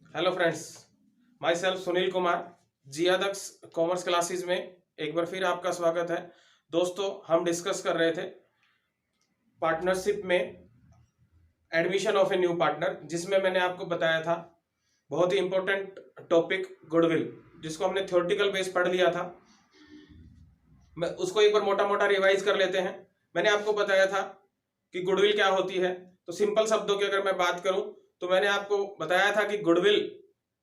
Hello friends, my self Sunil Kumar, जियादक्स commerce classes में एक बार फिर आपका स्वागत है। दोस्तों, हम डिस्कस कर रहे थे पार्टनरशिप में admission of a new partner, जिसमें मैंने आपको बताया था बहुत ही इंपॉर्टेंट टॉपिक गुडविल, जिसको हमने थ्योरेटिकल बेस पढ़ लिया था। मैं उसको एक बार मोटा मोटा रिवाइज कर लेते हैं। मैंने आपको बताया था कि गुडविल क्या होती है। तो सिंपल शब्दों की अगर मैं बात करूं तो मैंने आपको बताया था कि गुडविल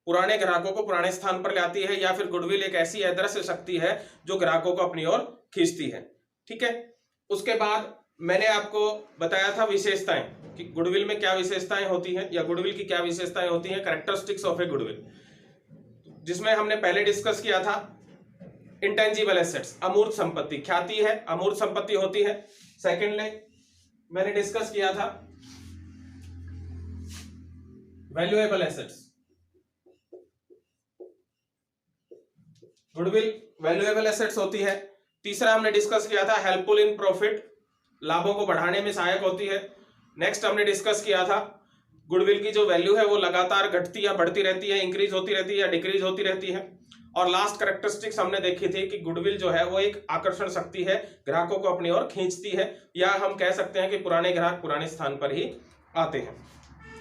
पुराने ग्राहकों को पुराने स्थान पर लाती है, या फिर गुडविल एक ऐसी अदृश्य शक्ति है जो ग्राहकों को अपनी ओर खींचती है। ठीक है। उसके बाद मैंने आपको बताया था विशेषताएं, कि गुडविल में क्या विशेषताएं होती हैं, या गुडविल की क्या विशेषताएं होती हैं, कैरेक्टरिस्टिक्स ऑफ ए गुडविल, जिसमें हमने पहले डिस्कस किया था इंटेंजिबल एसेट्स, अमूर्त संपत्ति, ख्याति है, अमूर्त संपत्ति होती है। सेकेंडली मैंने डिस्कस किया था valuable assets, goodwill valuable assets होती है। तीसरा हमने डिस्कस किया था हेल्पफुल इन प्रॉफिट, लाभों को बढ़ाने में सहायक होती है। नेक्स्ट हमने डिस्कस किया था गुडविल की जो वैल्यू है वो लगातार घटती या बढ़ती रहती है, इंक्रीज होती रहती है या डिक्रीज होती रहती है। और लास्ट कैरेक्टरिस्टिक्स हमने देखी थी कि गुडविल जो है वो एक आकर्षण शक्ति है, ग्राहकों को अपनी ओर खींचती है, या हम कह सकते हैं कि पुराने ग्राहक पुराने स्थान पर ही आते हैं।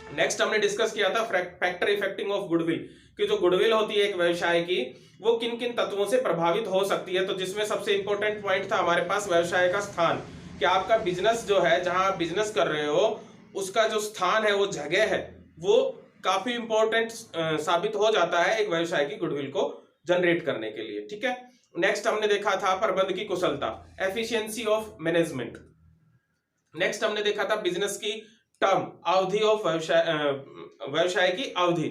नेक्स्ट हमने डिस्कस किया था फैक्टर इफेक्टिंग ऑफ गुडविल, कि जो गुडविल होती है एक व्यवसाय की, वो किन किन तत्वों से प्रभावित हो सकती है। तो जिसमें सबसे इंपॉर्टेंट पॉइंट था हमारे पास व्यवसाय का स्थान, कि आपका बिजनेस जो है, जहां आप बिजनेस कर रहे हो, उसका जो स्थान है, वो जगह है, वो काफी इंपॉर्टेंट साबित हो जाता है एक व्यवसाय की गुडविल को जनरेट करने के लिए। ठीक है। नेक्स्ट हमने देखा था प्रबंध की कुशलता, एफिशिएंसी ऑफ मैनेजमेंट। नेक्स्ट हमने देखा था बिजनेस की टर्म, अवधि ऑफ व्यवसाय की अवधि।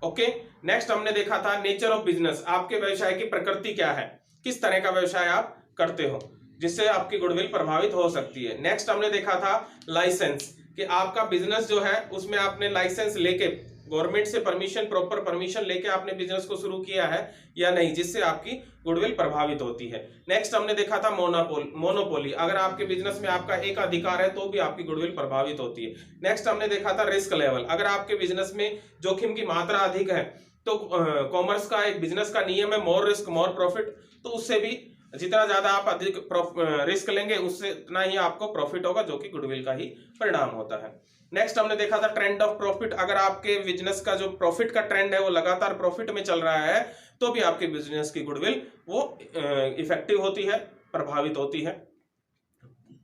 ओके। नेक्स्ट हमने देखा था नेचर ऑफ बिजनेस, आपके व्यवसाय की प्रकृति क्या है, किस तरह का व्यवसाय आप करते हो, जिससे आपकी गुडविल प्रभावित हो सकती है। नेक्स्ट हमने देखा था लाइसेंस, कि आपका बिजनेस जो है उसमें आपने लाइसेंस लेके, गवर्नमेंट से परमिशन, प्रॉपर परमिशन लेके आपने बिजनेस को शुरू किया है या नहीं, जिससे आपकी गुडविल प्रभावित होती है। नेक्स्ट हमने देखा था मोनोपोली, अगर आपके बिजनेस में आपका एक अधिकार है तो भी आपकी गुडविल प्रभावित होती है। नेक्स्ट हमने देखा था रिस्क लेवल, अगर आपके बिजनेस में जोखिम की मात्रा अधिक है, तो कॉमर्स का एक बिजनेस का नियम है मोर रिस्क मोर प्रॉफिट, तो उससे भी जितना ज्यादा आप अधिक रिस्क लेंगे उससे उतना ही आपको प्रॉफिट होगा, जो कि गुडविल का ही परिणाम होता है। नेक्स्ट हमने देखा था ट्रेंड ऑफ प्रॉफिट, अगर आपके बिजनेस का जो प्रॉफिट का ट्रेंड है वो लगातार प्रॉफिट में चल रहा है, तो भी आपके बिजनेस की गुडविल वो इफेक्टिव होती है, प्रभावित होती है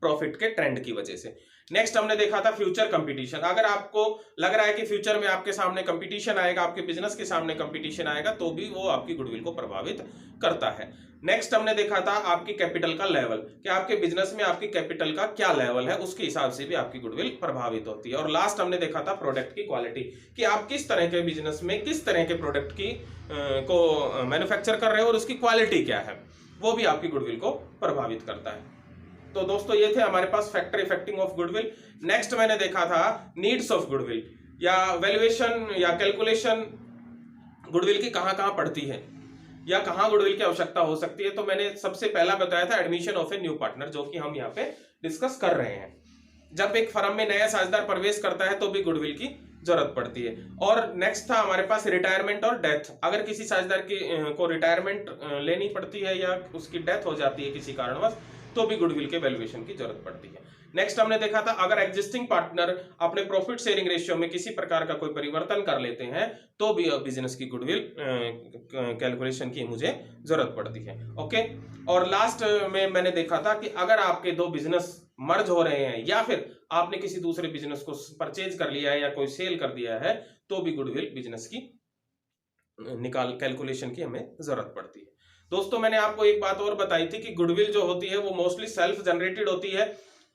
प्रॉफिट के ट्रेंड की वजह से। नेक्स्ट हमने देखा था फ्यूचर कंपटीशन, अगर आपको लग रहा है कि फ्यूचर में आपके सामने कंपटीशन आएगा, आपके बिजनेस के सामने कंपटीशन आएगा, तो भी वो आपकी गुडविल को प्रभावित करता है। नेक्स्ट हमने देखा था आपकी कैपिटल का लेवल, कि आपके बिजनेस में आपकी कैपिटल का क्या लेवल है, उसके हिसाब से भी आपकी गुडविल प्रभावित होती है। और लास्ट हमने देखा था प्रोडक्ट की क्वालिटी, कि आप किस तरह के बिजनेस में किस तरह के प्रोडक्ट की को मैन्युफैक्चर कर रहे हो और उसकी क्वालिटी क्या है, वो भी आपकी गुडविल को प्रभावित करता है। तो दोस्तों, ये थे हमारे पास factor affecting of goodwill. Next मैंने देखा था नीड्स ऑफ गुडविल, या वैल्यूएशन या कैलकुलेशन गुडविल की कहां पड़ती है, या कहां गुडविल की आवश्यकता हो सकती है। तो मैंने सबसे पहला बताया था admission of a new partner, जो कि हम यहाँ पे डिस्कस कर रहे हैं। जब एक फर्म में नया साझेदार प्रवेश करता है तो भी गुडविल की जरूरत पड़ती है। और नेक्स्ट था हमारे पास रिटायरमेंट और डेथ, अगर किसी साझेदार को रिटायरमेंट लेनी पड़ती है या उसकी डेथ हो जाती है किसी कारणवश, तो भी गुडविल के वैल्यूएशन की जरूरत पड़ती है। नेक्स्ट हमने देखा था अगर एग्जिस्टिंग पार्टनर अपने प्रॉफिट शेयरिंग रेशियो में किसी प्रकार का कोई परिवर्तन कर लेते हैं, तो भी बिजनेस की गुडविल कैलकुलेशन की मुझे जरूरत पड़ती है। ओके। और लास्ट में मैंने देखा था कि अगर आपके दो बिजनेस मर्ज हो रहे हैं, या फिर आपने किसी दूसरे बिजनेस को परचेज कर लिया है या कोई सेल कर दिया है, तो भी गुडविल बिजनेस की कैलकुलेशन की हमें जरूरत पड़ती है। दोस्तों, मैंने आपको एक बात और बताई थी कि गुडविल जो होती है वो मोस्टली सेल्फ जनरेटेड होती है,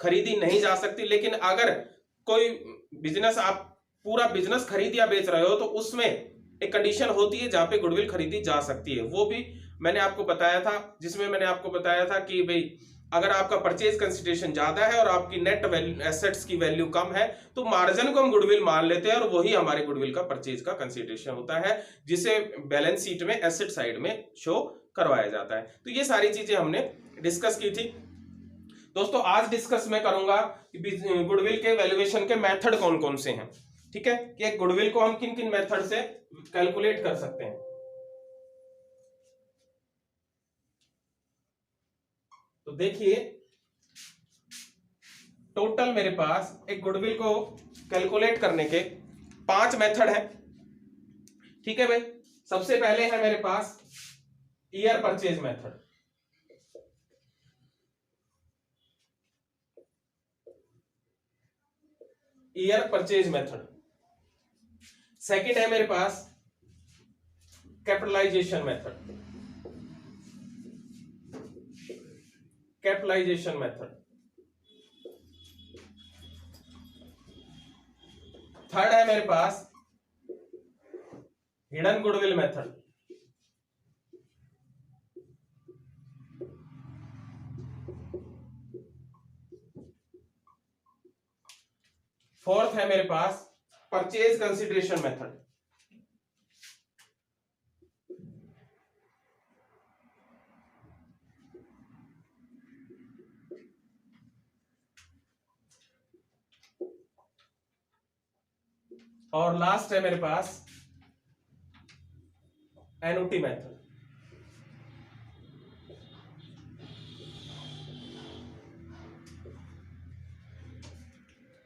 खरीदी नहीं जा सकती। लेकिन अगर कोई बिजनेस, आप पूरा बिजनेस खरीद या बेच रहे हो, तो उसमें एक कंडीशन होती है जहां पे गुडविल खरीदी जा सकती है, वो भी मैंने आपको बताया था। जिसमें मैंने आपको बताया था कि भाई अगर आपका परचेज कंसिडरेशन ज्यादा है और आपकी नेट एसेट्स की वैल्यू कम है, तो मार्जिन को हम गुडविल मान लेते हैं, और वही हमारे गुडविल का परचेज का कंसिडरेशन होता है, जिसे बैलेंस शीट में एसेट साइड में शो करवाया जाता है। तो ये सारी चीजें हमने डिस्कस की थी। दोस्तों, आज डिस्कस मैं करूंगा कि गुडविल के वैल्यूएशन के मेथड कौन कौन से हैं। ठीक है, कि एक गुडविल को हम किन किन मेथड से कैलकुलेट कर सकते हैं। तो देखिए टोटल मेरे पास एक गुडविल को कैलकुलेट करने के 5 मेथड हैं। ठीक है भाई, सबसे पहले है मेरे पास year purchase method. Year purchase method. Second है मेरे पास capitalisation method. Capitalisation method. Third है मेरे पास हिडन गुडविल मेथड। फोर्थ है मेरे पास परचेज कंसिडरेशन मेथड। और लास्ट है मेरे पास एनओटी मेथड।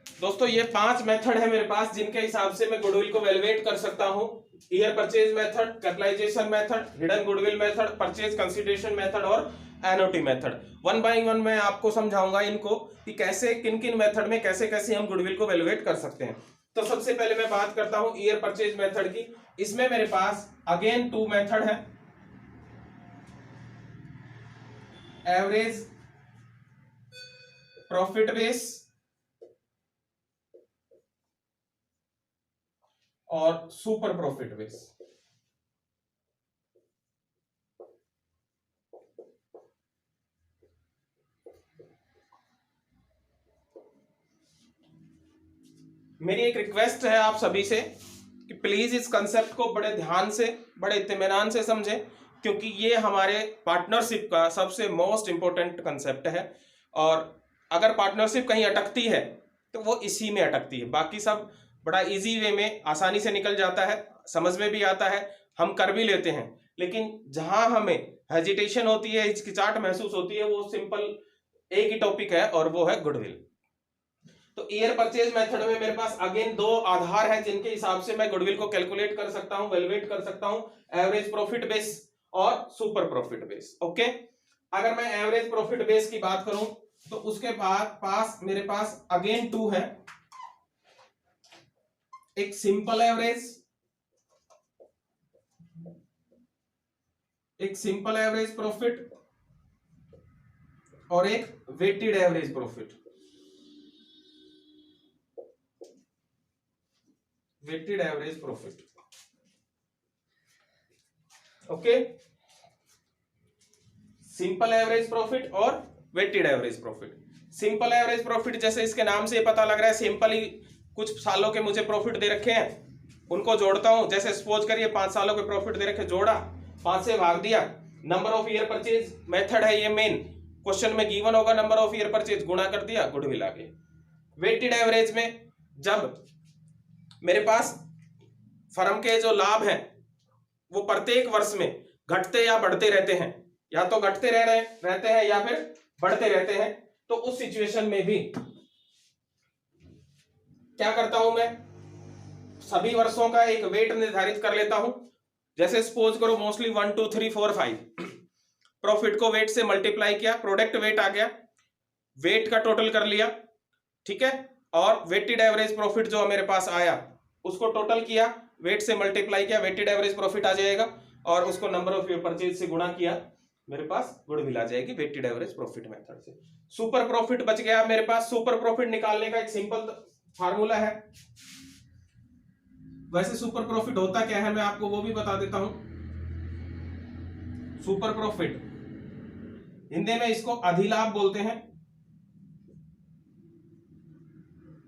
दोस्तों ये 5 मेथड है मेरे पास जिनके हिसाब से मैं गुडविल को वैल्यूएट कर सकता हूं। Year purchase method, capitalisation method, hidden goodwill method, purchase consideration method और annuity method. One by one मैं आपको समझाऊंगा इनको कि कैसे किन किन मेथड में कैसे कैसे हम गुडविल को वैल्यूएट कर सकते हैं। तो सबसे पहले मैं बात करता हूं ईयर परचेज मेथड की। इसमें मेरे पास अगेन 2 मेथड है, एवरेज प्रॉफिट बेस और सुपर प्रॉफिट बेस। मेरी एक रिक्वेस्ट है आप सभी से कि प्लीज इस कंसेप्ट को बड़े ध्यान से, बड़े इत्मीनान से समझें, क्योंकि ये हमारे पार्टनरशिप का सबसे मोस्ट इंपॉर्टेंट कंसेप्ट है। और अगर पार्टनरशिप कहीं अटकती है तो वो इसी में अटकती है। बाकी सब बड़ा इजी वे में आसानी से निकल जाता है, समझ में भी आता है, हम कर भी लेते हैं। लेकिन जहां हमें हेजिटेशन होती है, हिचकिचाहट महसूस होती है, वो सिंपल एक ही टॉपिक है और वो है गुडविल। तो ईयर परचेज मेथड में मेरे पास अगेन 2 आधार हैं जिनके हिसाब से मैं गुडविल को कैलकुलेट कर सकता हूं, वैल्यूएट कर सकता हूं, एवरेज प्रॉफिट बेस और सुपर प्रॉफिट बेस। ओके, अगर मैं एवरेज प्रॉफिट बेस की बात करूं तो उसके पास मेरे पास अगेन 2 है, एक सिंपल एवरेज, एक सिंपल एवरेज प्रॉफिट और एक weighted average profit. Weighted average profit. Okay, simple average profit और weighted average profit. Simple average profit जैसे इसके नाम से पता लग रहा है, सिंपल ही कुछ सालों के मुझे प्रॉफिट दे रखे हैं, उनको जोड़ता हूं। जैसे सपोज करिए 5 सालों के प्रॉफिट दे रखे, जोड़ा, 5 से भाग दिया। Number of year purchase method है ये, मेन क्वेश्चन में गिवन होगा नंबर ऑफ ईयर परचेज, गुणा कर दिया, गुडविल आ गई। वेटेड एवरेज में जब मेरे पास फर्म के जो लाभ हैं वो प्रत्येक वर्ष में घटते या बढ़ते रहते हैं, या तो घटते रहते हैं या फिर बढ़ते रहते हैं, तो उस सिचुएशन में भी क्या करता हूं मैं, सभी वर्षों का एक वेट निर्धारित कर लेता हूं। जैसे सपोज करो मोस्टली 1 2 3 4 5 प्रॉफिट को वेट से मल्टीप्लाई किया, प्रोडक्ट वेट आ गया, वेट का टोटल कर लिया, ठीक है, और वेटेड एवरेज प्रॉफिट जो मेरे पास आया उसको टोटल किया, वेट से मल्टीप्लाई किया, वेटेड एवरेज प्रॉफिट आ जाएगा, और उसको नंबर ऑफ ईयर परचेज से गुणा किया, मेरे पास गुडविल आ जाएगी वेटेड एवरेज प्रॉफिट मेथड से। सुपर प्रॉफिट बच गया मेरे पास। सुपर प्रॉफिट निकालने का एक सिंपल फार्मूला है। वैसे सुपर प्रॉफिट होता क्या है मैं आपको वो भी बता देता हूं। सुपर प्रॉफिट हिंदी में इसको अधिलाभ बोलते हैं।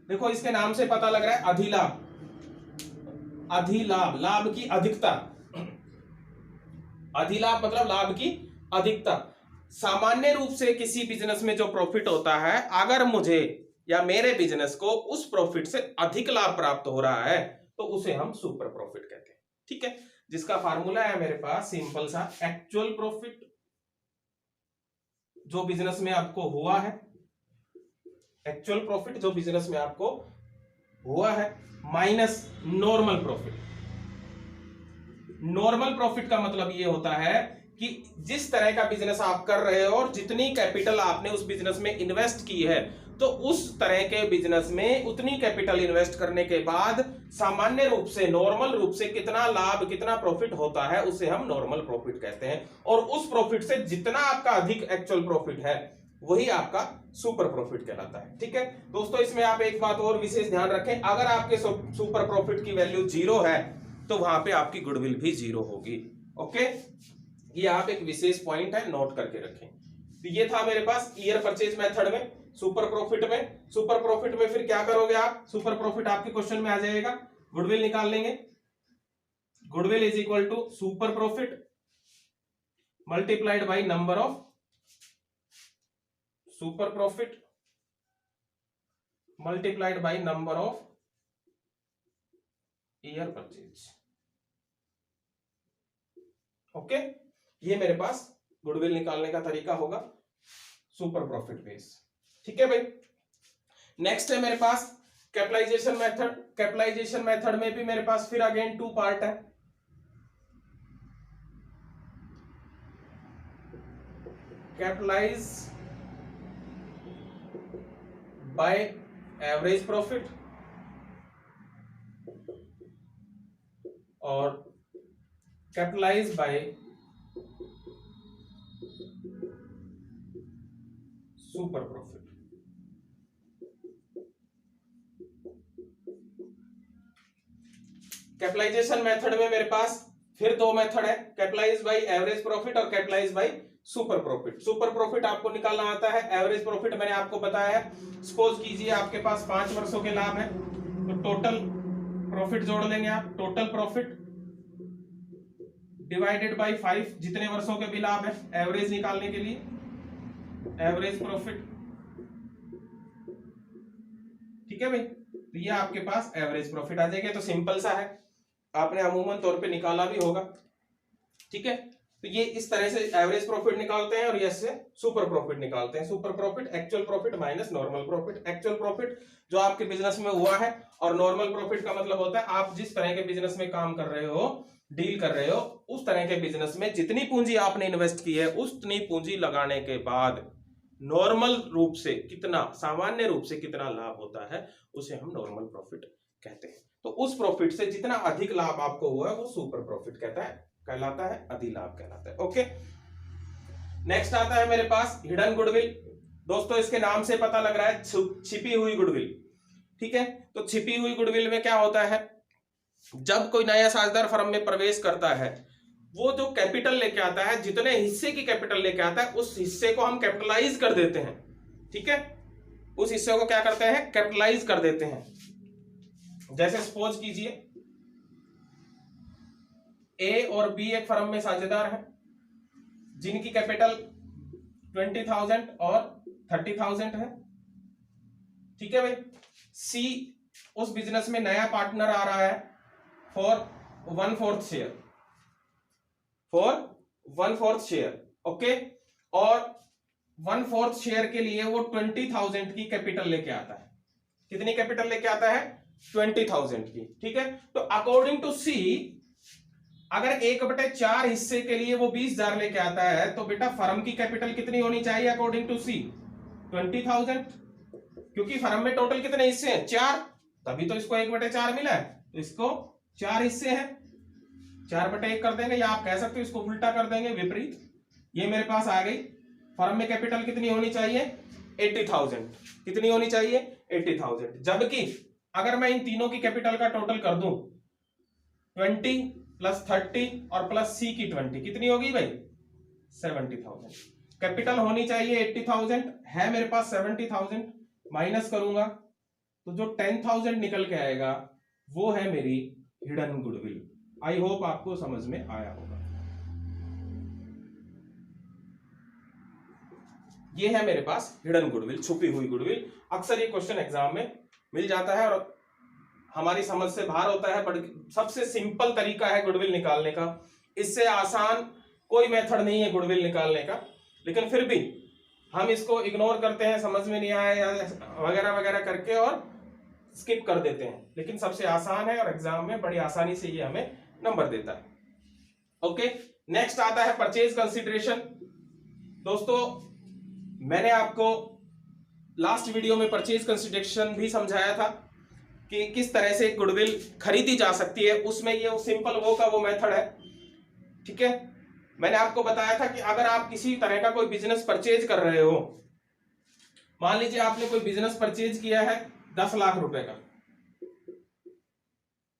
देखो इसके नाम से पता लग रहा है अधिलाभ। अधिलाभ, लाभ की अधिकता। अधिलाभ मतलब लाभ की अधिकता। सामान्य रूप से किसी बिजनेस में जो प्रॉफिट होता है, अगर मुझे या मेरे बिजनेस को उस प्रॉफिट से अधिक लाभ प्राप्त हो रहा है तो उसे हम सुपर प्रॉफिट कहते हैं। ठीक है, जिसका फार्मूला है मेरे पास सिंपल सा, एक्चुअल प्रॉफिट जो बिजनेस में आपको हुआ है, एक्चुअल प्रॉफिट जो बिजनेस में आपको हुआ है minus normal profit. Normal profit का मतलब ये होता है कि जिस तरह का बिजनेस आप कर रहे हो और जितनी कैपिटल आपने उस बिजनेस में इन्वेस्ट की है, तो उस तरह के बिजनेस में उतनी कैपिटल इन्वेस्ट करने के बाद सामान्य रूप से नॉर्मल रूप से कितना लाभ कितना प्रॉफिट होता है उसे हम नॉर्मल प्रॉफिट कहते हैं। और उस प्रॉफिट से जितना आपका अधिक एक्चुअल प्रॉफिट है वही आपका सुपर प्रॉफिट कहलाता है। ठीक है दोस्तों, इसमें आप एक बात और विशेष ध्यान रखें, अगर आपके सुपर प्रॉफिट की वैल्यू 0 है तो वहां पे आपकी गुडविल भी 0 होगी। ओके, ये आप एक विशेष पॉइंट है, नोट करके रखें। तो ये था मेरे पास ईयर परचेज मेथड में, सुपर प्रॉफिट में। सुपर प्रॉफिट में फिर क्या करोगे आप, सुपर प्रॉफिट आपके क्वेश्चन में आ जाएगा, गुडविल निकाल लेंगे। Goodwill is equal to super profit multiplied by number of super profit multiplied by number of year purchase. Okay, ये मेरे पास गुडविल निकालने का तरीका होगा सुपर प्रॉफिट बेस। ठीक है भाई, नेक्स्ट है मेरे पास कैपिटलाइजेशन मेथड। कैपिटलाइजेशन मेथड में भी मेरे पास फिर अगेन 2 पार्ट है। कैपिटलाइज बाय एवरेज प्रॉफिट और capitalise by super profit. Capitalisation method में मेरे पास फिर 2 मेथड है, कैपिटलाइज बाय एवरेज प्रॉफिट और capitalise by super profit. Super profit आपको निकालना आता है, एवरेज प्रॉफिट मैंने आपको बताया है। सपोज कीजिए आपके पास 5 वर्षों के लाभ है, तो टोटल प्रॉफिट जोड़ लेंगे आप, टोटल प्रॉफिट डिवाइडेड बाय 5, जितने वर्षों के भी लाभ है, एवरेज निकालने के लिए एवरेज प्रॉफिट। ठीक है भाई, तो ये आपके पास एवरेज प्रॉफिट आ जाएगा। तो सिंपल सा है, आपने अमूमन तौर पे निकाला भी होगा। ठीक है, तो ये इस तरह से एवरेज प्रॉफिट निकालते हैं और ये से सुपर प्रॉफिट निकालते हैं। Super profit actual profit minus normal profit. Actual profit जो आपके बिजनेस में हुआ है, और नॉर्मल प्रॉफिट का मतलब होता है आप जिस तरह के बिजनेस में काम कर रहे हो, डील कर रहे हो, उस तरह के बिजनेस में जितनी पूंजी आपने इन्वेस्ट की है उतनी पूंजी लगाने के बाद नॉर्मल रूप से कितना, सामान्य रूप से कितना लाभ होता है उसे हम नॉर्मल प्रॉफिट कहते हैं। तो उस प्रॉफिट से जितना अधिक लाभ आपको हुआ है वो सुपर प्रॉफिट कहलाता है, अधिलाभ कहलाता है। ओके, नेक्स्ट आता है मेरे पास हिडन गुडविल। दोस्तों इसके नाम से पता लग रहा है छिपी हुई गुडविल। ठीक है, तो छिपी हुई गुडविल में क्या होता है, जब कोई नया साझेदार फर्म में प्रवेश करता है, वो जो कैपिटल लेके आता है, जितने हिस्से की कैपिटल लेके आता है उस हिस्से को हम कैपिटलाइज कर देते हैं। ठीक है, उस हिस्से को क्या करते हैं, कैपिटलाइज कर देते हैं। जैसे सपोज कीजिए ए और बी एक फर्म में साझेदार हैं, जिनकी कैपिटल 20,000 और 30,000 है। ठीक है भाई, सी उस बिजनेस में नया पार्टनर आ रहा है for 1/4 share, for 1/4 share. Okay, और 1/4 शेयर के लिए वो 20,000 की कैपिटल लेके आता है। कितनी कैपिटल लेके आता है, 20,000 की। ठीक है, तो अकॉर्डिंग टू सी अगर 1/4 हिस्से के लिए वो 20,000 लेके आता है, तो बेटा फर्म की कैपिटल कितनी होनी चाहिए अकॉर्डिंग टू सी, 20,000। क्योंकि फर्म में टोटल कितने हिस्से हैं, 4, तभी तो इसको 1/4 मिला है। तो इसको 4 हिस्से हैं, 4/1 कर देंगे, या आप कह सकते हो इसको उल्टा कर देंगे, विपरीत। ये मेरे पास आ गई, फर्म में कैपिटल कितनी होनी चाहिए, 80,000। कितनी होनी चाहिए, 80,000। जबकि अगर मैं इन तीनों की कैपिटल का टोटल कर दूं, 20 प्लस 30 और प्लस सी की 20, कितनी होगी भाई, 70,000। कैपिटल होनी चाहिए 80,000, है मेरे पास 70,000, माइनस करूंगा तो जो 10,000 निकल के आएगा वो है मेरी हिडन गुडविल। आई होप आपको समझ में आया होगा। ये है मेरे पास हिडन गुडविल, छुपी हुई गुडविल, अक्सर ये क्वेश्चन एग्जाम में मिल जाता है और हमारी समझ से बाहर होता है, बट सबसे सिंपल तरीका है गुडविल निकालने का। इससे आसान कोई मेथड नहीं है गुडविल निकालने का, लेकिन फिर भी हम इसको इग्नोर करते हैं, समझ में नहीं आया या वगैरह वगैरह करके और स्किप कर देते हैं। लेकिन सबसे आसान है और एग्जाम में बड़ी आसानी से ये हमें नंबर देता है। ओके, नेक्स्ट आता है परचेज कंसिडरेशन। दोस्तों, मैंने आपको लास्ट वीडियो में परचेज कंसिडरेशन भी समझाया था कि किस तरह से गुडविल खरीदी जा सकती है। उसमें ये सिंपल वो का वो मेथड है। ठीक है, मैंने आपको बताया था कि अगर आप किसी तरह का कोई बिजनेस परचेज कर रहे हो, मान लीजिए आपने कोई बिजनेस परचेज किया है 10 लाख रुपए का,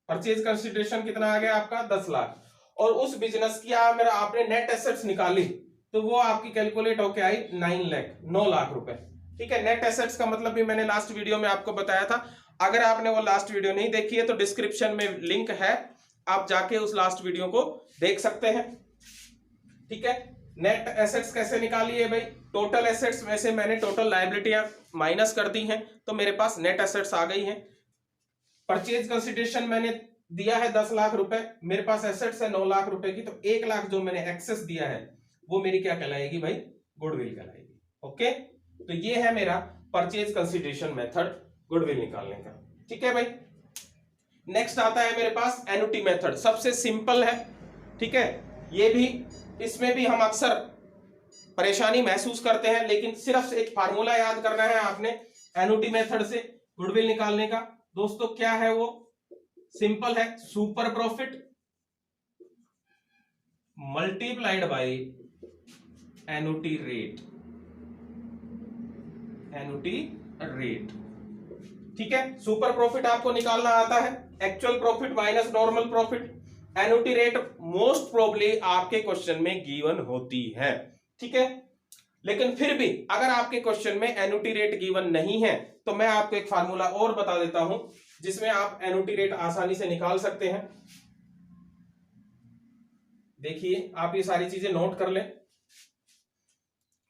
परचेज कंसिडरेशन कितना आ गया आपका 10 लाख, और उस बिजनेस की मेरा आपने नेट एसेट्स निकाली तो वो आपकी कैलकुलेट होके आई 9 लाख रुपए। ठीक है, नेट एसेट्स का मतलब भी मैंने लास्ट वीडियो में आपको बताया था। अगर आपने वो लास्ट वीडियो नहीं देखी है तो डिस्क्रिप्शन में लिंक है, आप जाके उस लास्ट वीडियो को देख सकते हैं। ठीक है, नेट एसेट्स कैसे निकाली है भाई, टोटल एसेट्स में से मैंने टोटल लायबिलिटियां माइनस कर दी हैं तो मेरे पास नेट एसेट्स आ गई हैं। परचेज कंसिडरेशन मैंने दिया है 10 लाख रुपए, मेरे पास एसेट्स है 9 लाख रुपए की, तो 1 लाख जो मैंने एक्सेस दिया है वो मेरी क्या कहलाएगी भाई, गुडविल कहलाएगी। ओके, तो ये है मेरा परचेज कंसिडरेशन मेथड गुडविल निकालने का। ठीक है भाई, नेक्स्ट आता है मेरे पास एन्युटी मेथड, सबसे सिंपल है। ठीक है, ये भी, इसमें भी हम अक्सर परेशानी महसूस करते हैं, लेकिन सिर्फ एक फार्मूला याद करना है आपने एन्युटी मेथड से गुडविल निकालने का। दोस्तों क्या है वो, सिंपल है, super profit multiplied bye annuity rate, annuity rate. ठीक है, सुपर प्रॉफिट आपको निकालना आता है, actual profit minus normal profit. Annuity rate most probably आपके क्वेश्चन में गिवन होती है। ठीक है, लेकिन फिर भी अगर आपके क्वेश्चन में एन्युटी रेट गिवन नहीं है तो मैं आपको एक फार्मूला और बता देता हूं जिसमें आप एन्युटी रेट आसानी से निकाल सकते हैं। देखिए, आप ये सारी चीजें नोट कर लें,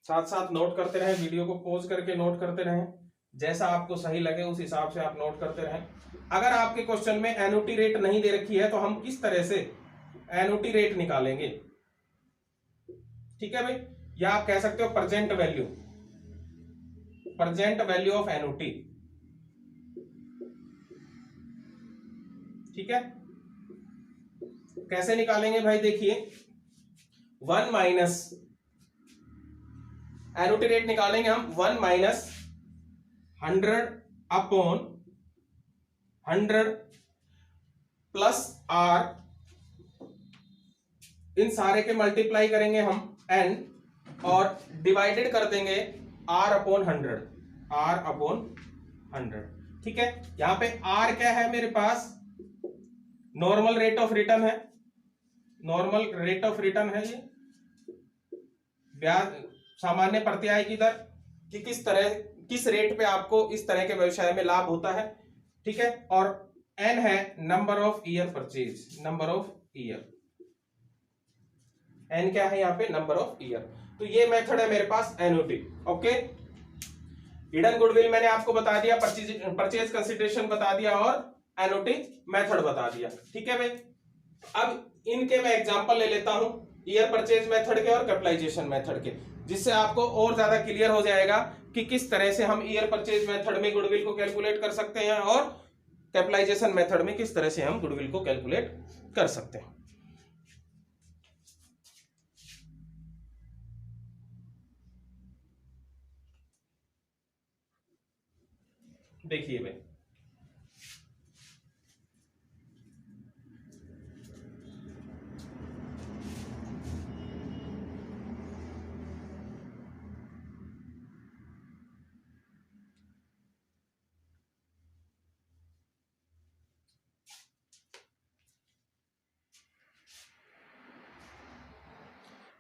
साथ साथ नोट करते रहें, वीडियो को पॉज करके नोट करते रहें, जैसा आपको सही लगे उस हिसाब से आप नोट करते रहें। अगर आपके क्वेश्चन में एन्युटी रेट नहीं दे रखी है तो हम किस तरह से एन्युटी रेट निकालेंगे। ठीक है भाई, या आप कह सकते हो present value, present value of annuity. ठीक है, कैसे निकालेंगे भाई, देखिए 1 माइनस एन्युटी रेट निकालेंगे हम 1 माइनस 100 अपॉन 100 प्लस आर, इन सारे के मल्टीप्लाई करेंगे हम n और डिवाइडेड कर देंगे r अपॉन 100, r अपॉन 100। ठीक है, यहां पे r क्या है मेरे पास, नॉर्मल रेट ऑफ रिटर्न है, नॉर्मल रेट ऑफ रिटर्न है, ये ब्याज सामान्य प्रत्याय की दर कि किस रेट पे आपको इस तरह के व्यवसाय में लाभ होता है। ठीक है, और n है number of year purchase, number of year, n क्या है यहाँ पे, नंबर ऑफ ईयर। तो ये मेथड है मेरे पास एन्युटी। ओके, हिडन गुडविल मैंने आपको बता दिया, परचेज कंसिडरेशन बता दिया और एन्युटी मेथड बता दिया। ठीक है भाई, अब इनके मैं एग्जांपल ले लेता हूं, ईयर परचेज मेथड के और कैपिटलाइजेशन मेथड के, जिससे आपको और ज्यादा क्लियर हो जाएगा कि किस तरह से हम ईयर परचेज मेथड में गुडविल को कैलकुलेट कर सकते हैं और कैपिटलाइजेशन मेथड में किस तरह से हम गुडविल को कैलकुलेट कर सकते हैं। देखिए भाई,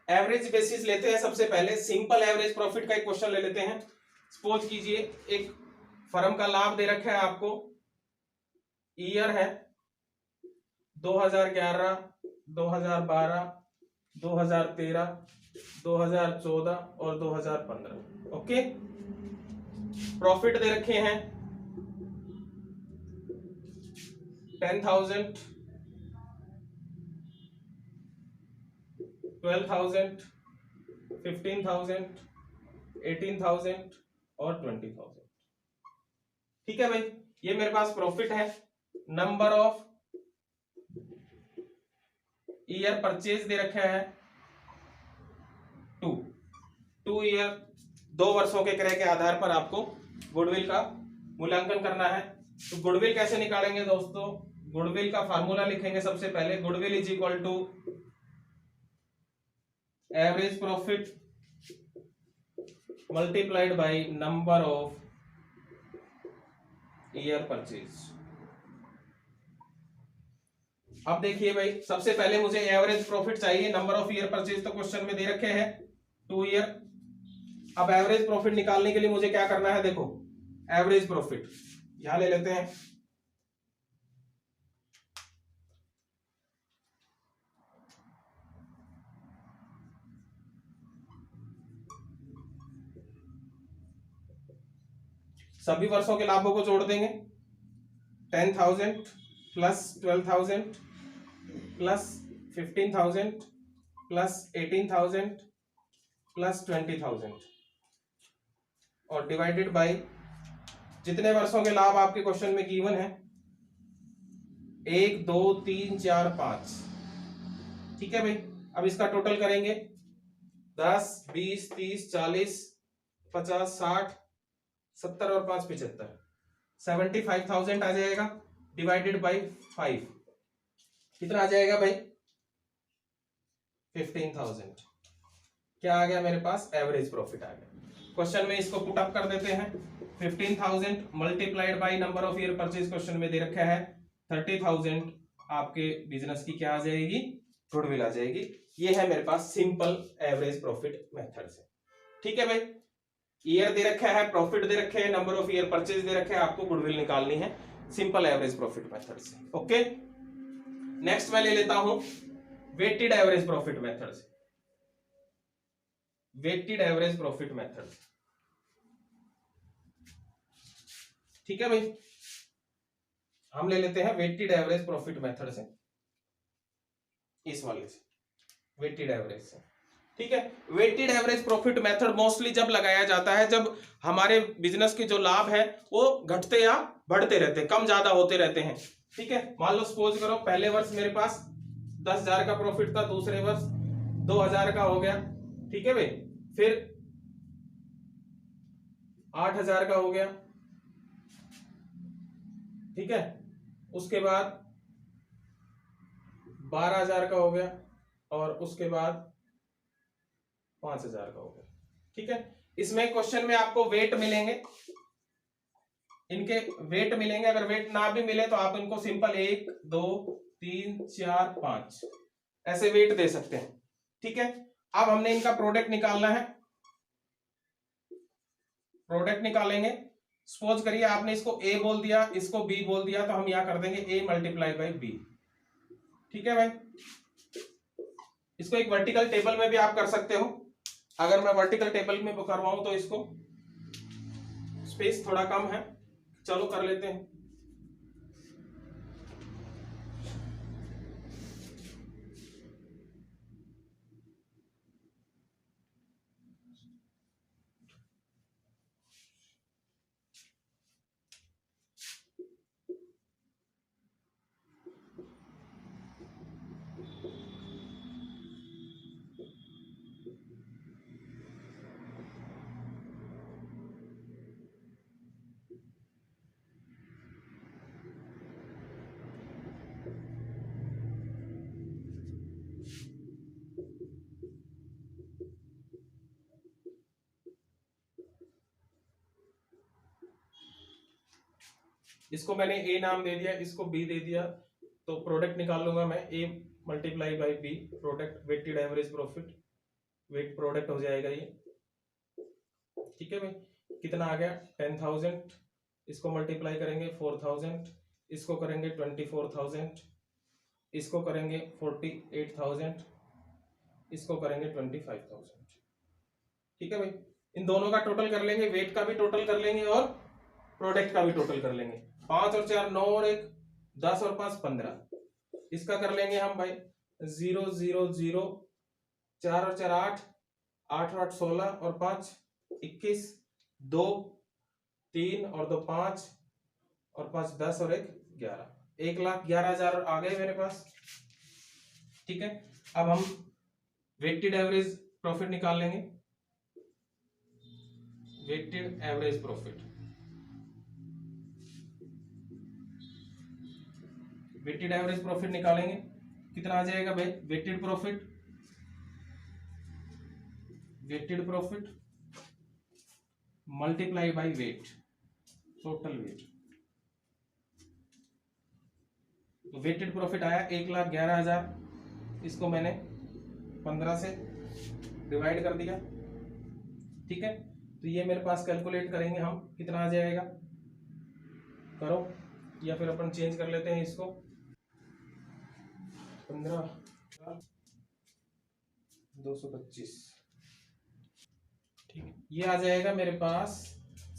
एवरेज बेसिस लेते हैं। सबसे पहले सिंपल एवरेज प्रॉफिट का एक क्वेश्चन ले लेते हैं। सपोज कीजिए एक फर्म का लाभ दे रखा है आपको, ईयर है 2011, 2012, 2013, 2014 और 2015। ओके, प्रॉफिट दे रखे हैं 10,000, 12,000, 15,000, 18,000 और 20,000। ठीक है भाई, ये मेरे पास प्रॉफिट है। नंबर ऑफ ईयर परचेज दे रखा है 2 ईयर, 2 वर्षों के क्रय के आधार पर आपको गुडविल का मूल्यांकन करना है। तो गुडविल कैसे निकालेंगे दोस्तों? गुडविल का फार्मूला लिखेंगे सबसे पहले। Goodwill is equal to average profit multiplied by number of year purchase. अब देखिए भाई, सबसे पहले मुझे एवरेज प्रॉफिट चाहिए। नंबर ऑफ ईयर परचेज तो क्वेश्चन में दे रखे हैं 2 ईयर। अब एवरेज प्रॉफिट निकालने के लिए मुझे क्या करना है? देखो, एवरेज प्रॉफिट यहां ले लेते हैं। सभी वर्षों के लाभों को जोड़ देंगे। 10,000 प्लस 12,000 प्लस 15,000 प्लस 18,000 प्लस 20,000 और डिवाइडेड बाय जितने वर्षों के लाभ आपके क्वेश्चन में गिवन है, 1 2 3 4 5। ठीक है भाई, अब इसका टोटल करेंगे 10 20 30 40 50 60 70 और 5 75, 75,000 आ जाएगा डिवाइडेड बाय 5। कितना आ जाएगा भाई? 15,000। क्या आ गया मेरे पास? एवरेज प्रॉफिट आ गया। क्वेश्चन में इसको पुट अप कर देते हैं। 15,000 multiplied by number of year purchase question में दे रखा है 30,000। आपके बिजनेस की क्या आ जाएगी? गुडविल आ जाएगी। ये है मेरे पास सिंपल एवरेज प्रॉफिट मेथड से। ठीक है भाई, ईयर दे रखा है, प्रॉफिट दे रखे हैं, नंबर ऑफ ईयर परचेज दे रखे हैं, आपको गुडविल निकालनी है सिंपल एवरेज प्रॉफिट मेथड से। ओके, नेक्स्ट मैं ले लेता हूं वेटेड एवरेज प्रॉफिट मेथड से। वेटेड एवरेज प्रॉफिट मेथड, ठीक है भाई, हम ले लेते हैं वेटेड एवरेज प्रॉफिट मेथड से, इस वाले से, वेटेड एवरेज से। ठीक है, weighted average profit method mostly जब लगाया जाता है जब हमारे बिजनेस के जो लाभ है वो घटते या बढ़ते रहते हैं, कम ज्यादा होते रहते हैं। ठीक है, मान लो सपोज करो पहले वर्ष मेरे पास 10,000 का प्रॉफिट था, दूसरे वर्ष 2,000 का हो गया। ठीक है भाई, फिर 8,000 का हो गया। ठीक है, उसके बाद 12,000 का हो गया और उसके बाद 5,000 का हो गया। ठीक है, इसमें क्वेश्चन में आपको वेट मिलेंगे, इनके वेट मिलेंगे। अगर वेट ना भी मिले तो आप इनको सिंपल 1 2 3 4 5 ऐसे वेट दे सकते हैं। ठीक है, अब हमने इनका प्रोडक्ट निकालना है। प्रोडक्ट निकालेंगे। सपोज करिए आपने इसको ए बोल दिया, इसको बी बोल दिया, तो हम यहां कर देंगे ए मल्टीप्लाई बाई बी। ठीक है भाई, इसको एक वर्टिकल टेबल में भी आप कर सकते हो। अगर मैं वर्टिकल टेबल में करवाऊं तो इसको स्पेस थोड़ा कम है, चलो कर लेते हैं। इसको मैंने ए नाम दे दिया, इसको बी दे दिया, तो प्रोडक्ट निकाल लूंगा मैं a multiply by b, product weighted average profit, weight product हो जाएगा ये। ठीक है भाई, कितना आ गया? 10,000, इसको मल्टीप्लाई करेंगे 4,000, इसको करेंगे 24,000, इसको करेंगे 48,000, इसको करेंगे 25,000। ठीक है भाई, इन दोनों का टोटल कर लेंगे, वेट का भी टोटल कर लेंगे और प्रोडक्ट का भी टोटल कर लेंगे। 5 और 4 9 और 1 10 और 5 15, इसका कर लेंगे हम भाई 0 0 0, 4 और 4 8, 8 और 8 16 और 5 21, 2 3 और 2 5 और 5 10 और 1 11, 1,11,000 आ गए मेरे पास। ठीक है, अब हम वेटेड एवरेज प्रॉफिट निकाल लेंगे। Weighted average profit, weighted average profit निकालेंगे, कितना आ जाएगा भाई? Weighted profit, weighted profit multiply by weight, total weight. तो वेटेड प्रॉफिट आया 1,11,000, इसको मैंने 15 से डिवाइड कर दिया। ठीक है, तो ये मेरे पास कैलकुलेट करेंगे हम, कितना आ जाएगा? करो, या फिर अपन चेंज कर लेते हैं इसको, 15 225। ठीक है, ये आ जाएगा मेरे पास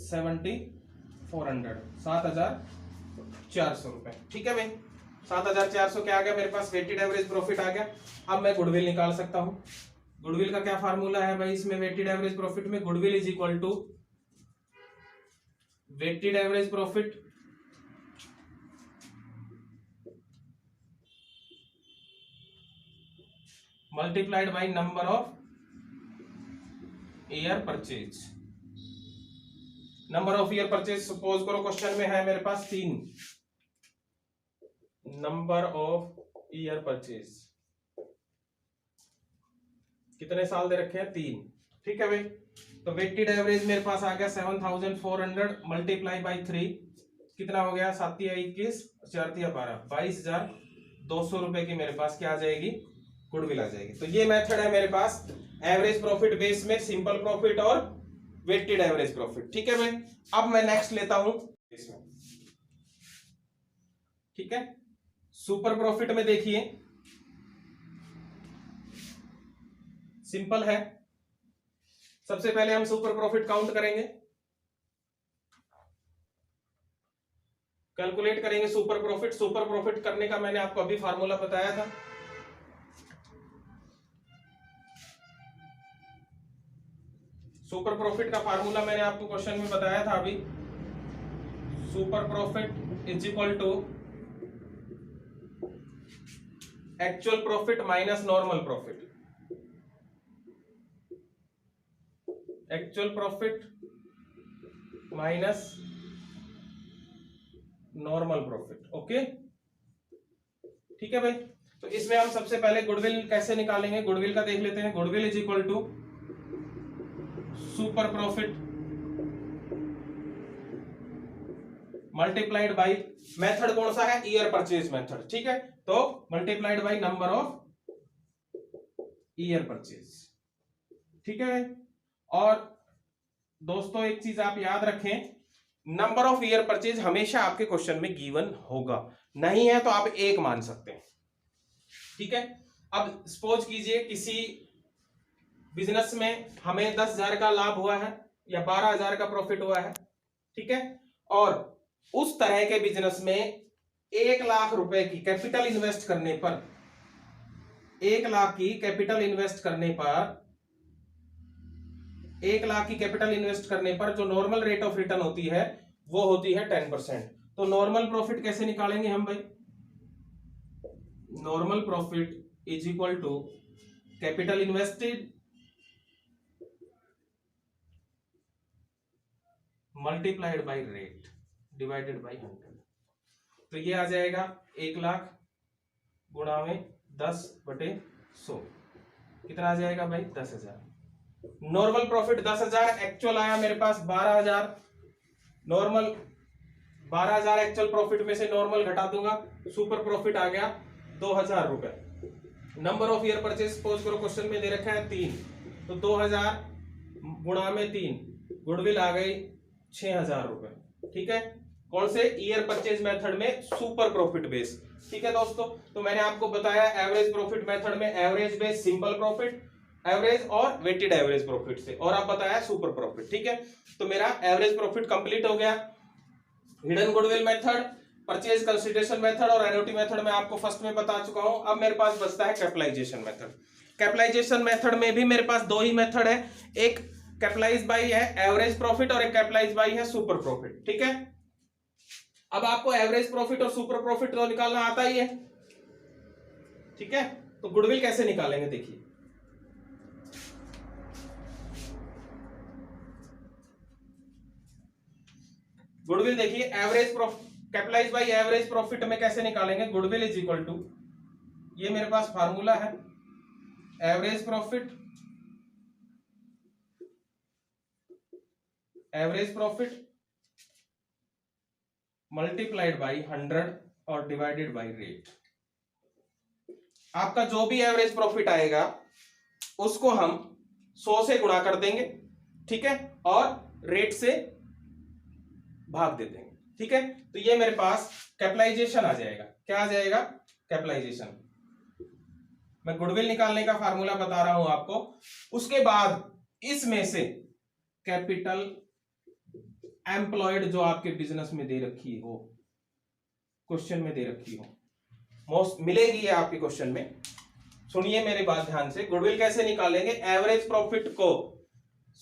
7,400, 7,400 रुपए। ठीक है भाई, 7,400 क्या आ गया मेरे पास? वेटेड एवरेज प्रॉफिट आ गया। अब मैं गुडविल निकाल सकता हूं। गुडविल का क्या फार्मूला है भाई इसमें? वेटेड एवरेज प्रॉफिट में goodwill is equal to weighted average profit multiplied by number of year purchase. Number of year purchase suppose करो क्वेश्चन में है मेरे पास 3, नंबर ऑफ ईयर परचेज, कितने साल दे रखे हैं? 3। ठीक है भाई, तो वेटेड एवरेज मेरे पास आ गया 7,400 मल्टीप्लाई बाई 3, कितना हो गया? 7 या 21, 4 या 12, 22,200 रुपए की मेरे पास क्या आ जाएगी? गुडविल आ जाएगी। तो ये मेथड है मेरे पास एवरेज प्रॉफिट बेस में, सिंपल प्रॉफिट और वेटेड एवरेज प्रॉफिट। ठीक है भाई, अब मैं नेक्स्ट लेता हूं इसमें। ठीक है, सुपर प्रॉफिट में देखिए सिंपल है। सबसे पहले हम सुपर प्रॉफिट काउंट करेंगे, कैलकुलेट करेंगे सुपर प्रॉफिट। सुपर प्रॉफिट करने का मैंने आपको अभी फार्मूला बताया था। सुपर प्रॉफिट का फार्मूला मैंने आपको क्वेश्चन में बताया था अभी। Super profit is equal to actual profit minus normal profit, actual profit minus normal profit. Okay, ठीक है भाई। तो इसमें हम सबसे पहले गुडविल कैसे निकालेंगे? गुडविल का देख लेते हैं। Goodwill is equal to super profit multiplied by, method कौन सा है? Year purchase method. ठीक है, तो multiplied by number of year purchase. ठीक है भाई। और दोस्तों एक चीज आप याद रखें, नंबर ऑफ ईयर परचेज हमेशा आपके क्वेश्चन में गिवन होगा, नहीं है तो आप 1 मान सकते हैं। ठीक है, अब सपोज कीजिए किसी बिजनेस में हमें 10,000 का लाभ हुआ है या 12,000 का प्रॉफिट हुआ है। ठीक है, और उस तरह के बिजनेस में 1 लाख रुपए की कैपिटल इन्वेस्ट करने पर, 1 लाख की कैपिटल इन्वेस्ट करने पर, 1 लाख की कैपिटल इन्वेस्ट करने पर जो नॉर्मल रेट ऑफ रिटर्न होती है वो होती है 10%। तो नॉर्मल प्रॉफिट कैसे निकालेंगे हम भाई? Normal profit is equal to capital invested multiplied by rate divided by 100। तो ये आ जाएगा 1 लाख गुणा में 10/100, कितना आ जाएगा भाई? 10,000। नॉर्मल प्रॉफिट 10,000, एक्चुअल आया मेरे पास 12,000। नॉर्मल 12,000 एक्चुअल प्रॉफिट में से नॉर्मल घटा दूंगा, सुपर प्रॉफिट आ गया 2,000 रुपए। Number of year purchase suppose करो क्वेश्चन में दे रखा है 3, तो 2,000 गुणा में 3, गुडविल आ गई 6,000 रुपए। ठीक है, कौन से? ईयर परचेज मेथड में, सुपर प्रॉफिट बेस। ठीक है दोस्तों, तो मैंने आपको बताया एवरेज प्रॉफिट मेथड में average base, simple profit, average और वेटेड एवरेज प्रॉफिट से, और अब बताया सुपर प्रॉफिट। ठीक है, तो मेरा एवरेज प्रॉफिट कंप्लीट हो गया। Hidden goodwill method, purchase consideration method और एनओटी मेथड में आपको फर्स्ट में बता चुका हूं। अब मेरे पास बचता है कैपिटलाइजेशन मेथड। कैपिटलाइजेशन मेथड में भी मेरे पास दो ही मेथड है, एक कैपिटलाइज बाई है एवरेज प्रॉफिट और एक कैपिटलाइज बाई है सुपर प्रॉफिट। ठीक है, अब आपको एवरेज प्रॉफिट और सुपर प्रॉफिट तो निकालना आता ही है। ठीक है, तो गुडविल कैसे निकालेंगे देखिए। गुडविल देखिए average profit, capitalise by average profit में कैसे निकालेंगे। गुडविल इज इक्वल टू, ये मेरे पास फार्मूला है, एवरेज प्रॉफिट मल्टीप्लाइड बाई 100 और डिवाइडेड बाई रेट। आपका जो भी एवरेज प्रॉफिट आएगा उसको हम 100 से गुणा कर देंगे, ठीक है, और रेट से भाग दे देंगे। ठीक है, तो ये मेरे पास कैपिटलाइजेशन आ जाएगा। क्या आ जाएगा? कैपिटलाइजेशन। मैं गुडविल निकालने का फार्मूला बता रहा हूं आपको। उसके बाद इसमें से कैपिटल एम्प्लॉयड जो आपके बिजनेस में दे रखी हो, क्वेश्चन में दे रखी हो, मोस्ट मिलेगी है आपके क्वेश्चन में। सुनिए मेरी बात ध्यान से। गुडविल कैसे निकालेंगे? एवरेज प्रॉफिट को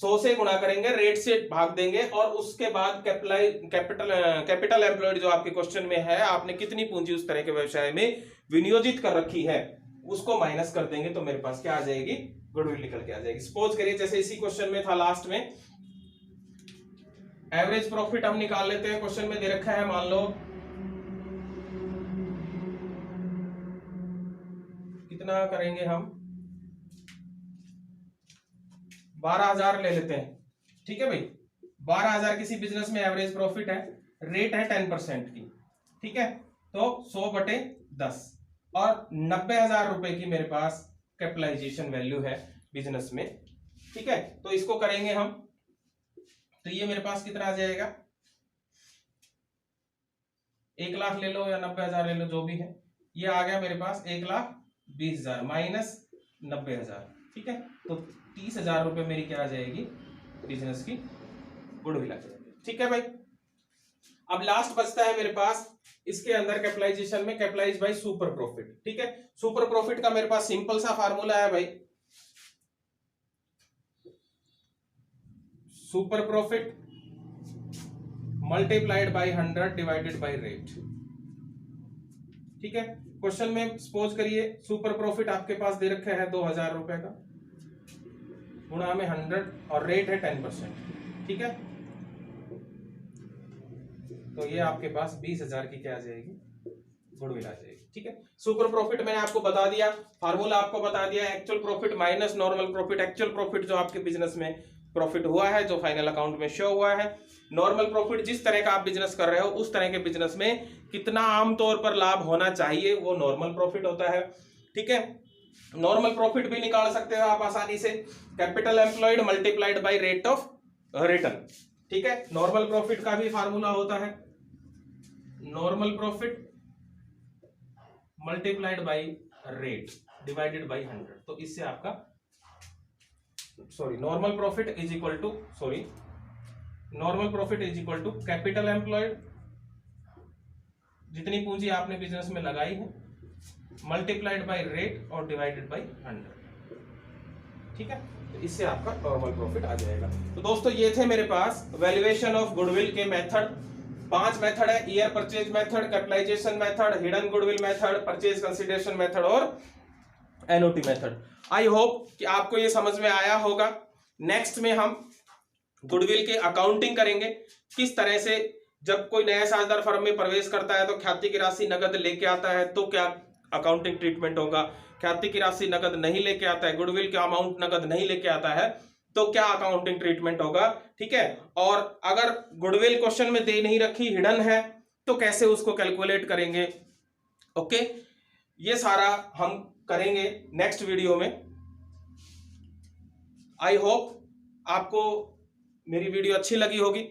100 से गुणा करेंगे, रेट से भाग देंगे, और उसके बाद कैपिटल एम्प्लॉयड जो आपके क्वेश्चन में है, आपने कितनी पूंजी उस तरह के व्यवसाय में विनियोजित कर रखी है, उसको माइनस कर देंगे, तो मेरे पास क्या आ जाएगी? गुडविल निकल के आ जाएगी। सपोज करिए जैसे इसी क्वेश्चन में था लास्ट में, एवरेज प्रॉफिट हम निकाल लेते हैं। क्वेश्चन में दे रखा है, मान लो कितना करेंगे हम, 12,000 ले लेते हैं। ठीक है भाई, 12,000 किसी बिजनेस में एवरेज प्रॉफिट है, रेट है 10% की। ठीक है, तो 100/10 और 90,000 रुपए की मेरे पास कैपिटलाइजेशन वैल्यू है बिजनेस में। ठीक है, तो इसको करेंगे हम, तो ये मेरे पास कितना आ जाएगा? 1 लाख ले लो या 90,000 ले लो, जो भी है, ये आ गया मेरे पास 1,20,000 माइनस 90,000। ठीक है, तो 30,000 रुपए मेरी क्या आ जाएगी? बिजनेस की गुडविल आ जाएगी। ठीक है भाई, अब लास्ट बचता है मेरे पास इसके अंदर कैपिटलाइजेशन में, कैपिटलाइज बाय सुपर प्रॉफिट। ठीक है, सुपर प्रॉफिट का मेरे पास सिंपल सा फार्मूला है भाई, super profit multiplied bye 100 divided by rate. ठीक है, क्वेश्चन में सपोज करिए सुपर प्रॉफिट आपके पास दे रखा है 2,000 रुपए का, गुणा में 100 और रेट है 10%। ठीक है, तो ये आपके पास 20,000 की क्या आ जाएगी? गुडविल आ जाएगी। ठीक है, सुपर प्रॉफिट मैंने आपको बता दिया, फार्मूला आपको बता दिया, actual profit minus normal profit. Actual profit जो आपके बिजनेस में प्रॉफिट हुआ है, जो फाइनल अकाउंट में शो हुआ है। नॉर्मल प्रॉफिट, जिस तरह का आप बिजनेस कर रहे हो उस तरह के बिजनेस में कितना आमतौर पर लाभ होना चाहिए, वो नॉर्मल प्रॉफिट होता है। ठीक है, नॉर्मल प्रॉफिट भी निकाल सकते हो आप आसानी से, capital employed multiplied by rate of return. ठीक है, नॉर्मल प्रॉफिट का भी फार्मूला होता है, normal profit multiplied by rate divided by 100। तो इससे आपका normal profit is equal to capital employed, जितनी पूंजी आपने बिजनेस में लगाई है, मल्टीप्लाइड बाय रेट और डिवाइडेड बाय 100। ठीक है, तो इससे आपका नॉर्मल प्रॉफिट आ जाएगा। तो दोस्तों ये थे मेरे पास वैल्यूएशन ऑफ गुडविल के मेथड। 5 मेथड है, year purchase method, capitalisation method, hidden goodwill method, purchase consideration method और एनओटी मेथड। आई होप कि आपको ये समझ में आया होगा। नेक्स्ट में हम गुडविल की अकाउंटिंग करेंगे, किस तरह से जब कोई नया साझेदार फर्म में प्रवेश करता है तो ख्याति की राशि नगद लेके आता है तो क्या अकाउंटिंग ट्रीटमेंट होगा, ख्याति की राशि नगद नहीं लेके आता है, गुडविल का अमाउंट नगद नहीं लेके आता है तो क्या अकाउंटिंग ट्रीटमेंट होगा। ठीक है, और अगर गुडविल क्वेश्चन में दे नहीं रखी, हिडन है, तो कैसे उसको कैलकुलेट करेंगे। ओके, ये सारा हम करेंगे नेक्स्ट वीडियो में। आई होप आपको मेरी वीडियो अच्छी लगी होगी।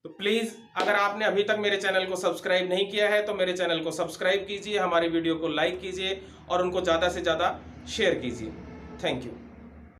तो प्लीज अगर आपने अभी तक मेरे चैनल को सब्सक्राइब नहीं किया है तो मेरे चैनल को सब्सक्राइब कीजिए, हमारी वीडियो को लाइक कीजिए और उनको ज्यादा से ज्यादा शेयर कीजिए। Thank you.